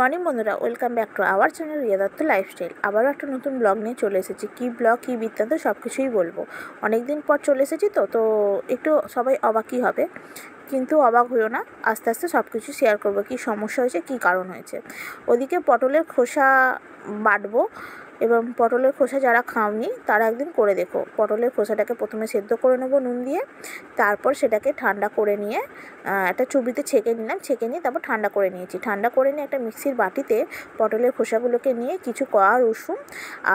Morning বন্ধুরা, welcome back to our channel Riya Dutta lifestyle. আবারও একটা নতুন ব্লগ নিয়ে চলে এসেছি। কী ব্লগ, কী বৃত্তান্ত সব কিছুই বলবো। অনেক দিন পর চলে এসেছি তো একটু সবাই অবাকই হবে, কিন্তু অবাক হইও না, আস্তে আস্তে সব কিছু শেয়ার করবো। কী সমস্যা হয়েছে, কী কারণ হয়েছে। ওদিকে পটলের খোসা বাটবো, এবং পটলের খোসা যারা খাওনি তারা একদিন করে দেখো। পটলের খোসাটাকে প্রথমে সেদ্ধ করে নেবো নুন দিয়ে, তারপর সেটাকে ঠান্ডা করে নিয়ে একটা চুবিতে ছেঁকে নিলাম, ছেঁকে নিয়ে তারপর ঠান্ডা করে নিয়েছি। ঠান্ডা করে নিয়ে একটা মিক্সির বাটিতে পটলের খোসাগুলোকে নিয়ে কিছু কোয়া রসুন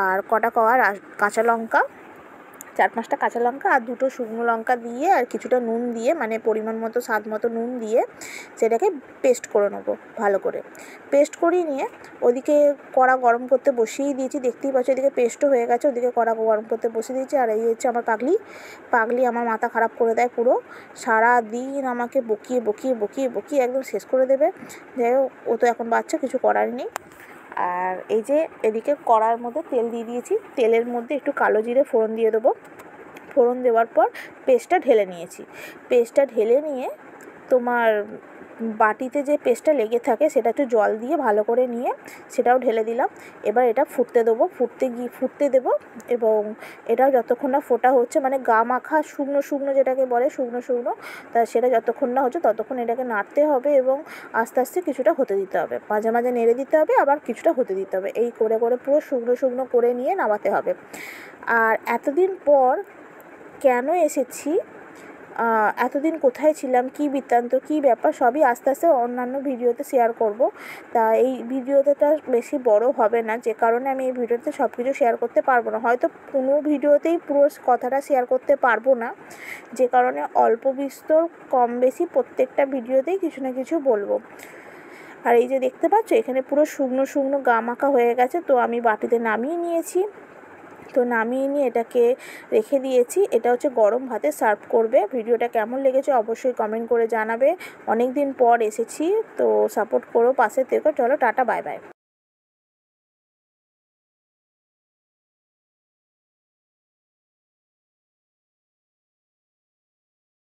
আর কটা কোয়া কাঁচা লঙ্কা, 4-5টা কাঁচা লঙ্কা আর 2টো শুকনো লঙ্কা দিয়ে আর কিছুটা নুন দিয়ে, মানে পরিমাণ মতো স্বাদ মতো নুন দিয়ে সেটাকে পেস্ট করে নেবো ভালো করে। পেস্ট করিয়ে নিয়ে ওদিকে কড়া গরম করতে বসিয়ে দিয়েছি, দেখতেই পাচ্ছি ওদিকে পেস্টও হয়ে গেছে। ওদিকে কড়া গরম করতে বসিয়ে দিয়েছি। আর এই হচ্ছে আমার পাগলি আমার মাথা খারাপ করে দেয় পুরো। সারা দিন আমাকে বকিয়ে বকিয়ে বকিয়ে বকিয়ে একদম শেষ করে দেবে। যাই হোক, ও তো এখন বাচ্চা, কিছু করার নেই। আর এই যে এদিকে কড়ার মধ্যে তেল দিয়ে দিয়েছি, তেলের মধ্যে একটু কালো জিরে ফোড়ন দিয়ে দেবো। ফোড়ন দেওয়ার পর পেস্টটা ঢেলে নিয়েছি। পেস্টটা ঢেলে নিয়ে তোমার বাটিতে যে পেস্টটা লেগে থাকে সেটা একটু জল দিয়ে ভালো করে নিয়ে সেটাও ঢেলে দিলাম। এবার এটা ফুটতে দেবো, ফুটতে দেবো, এবং এটাও যতক্ষণ না ফোটা হচ্ছে, মানে গা মাখা শুকনো শুকনো যেটাকে বলে, শুকনো শুকনো, তা সেটা যতক্ষণ না হচ্ছে ততক্ষণ এটাকে নাড়তে হবে এবং আস্তে আস্তে কিছুটা হতে দিতে হবে। মাঝে মাঝে নেড়ে দিতে হবে, আবার কিছুটা হতে দিতে হবে। এই করে করে পুরো শুকনো শুকনো করে নিয়ে নামাতে হবে। আর এতদিন পর কেন এসেছি, এতদিন কোথায় ছিলাম, কী বৃত্তান্ত, কী ব্যাপার, সবই আস্তে আস্তে অন্যান্য ভিডিওতে শেয়ার করব। তা এই ভিডিওতে বেশি বড় হবে না, যে কারণে আমি এই ভিডিওতে সব কিছু শেয়ার করতে পারবো না। হয়তো কোনো ভিডিওতেই পুরো কথাটা শেয়ার করতে পারবো না, যে কারণে অল্প বিস্তর কম বেশি প্রত্যেকটা ভিডিওতেই কিছু না কিছু বলবো। আর এই যে দেখতে পাচ্ছ এখানে পুরো শুকনো শুকনো গা মাখা হয়ে গেছে, তো আমি বাটিতে নামিয়ে নিয়েছি। তো নামিয়ে নিয়ে এটাকে রেখে দিয়েছি। এটা হচ্ছে গরম ভাতে সার্ভ করবে। ভিডিওটা কেমন লেগেছে অবশ্যই কমেন্ট করে জানাবে। অনেক দিন পর এসেছি, তো সাপোর্ট করো, পাশে থেকো। চলো টাটা, বাই বাই।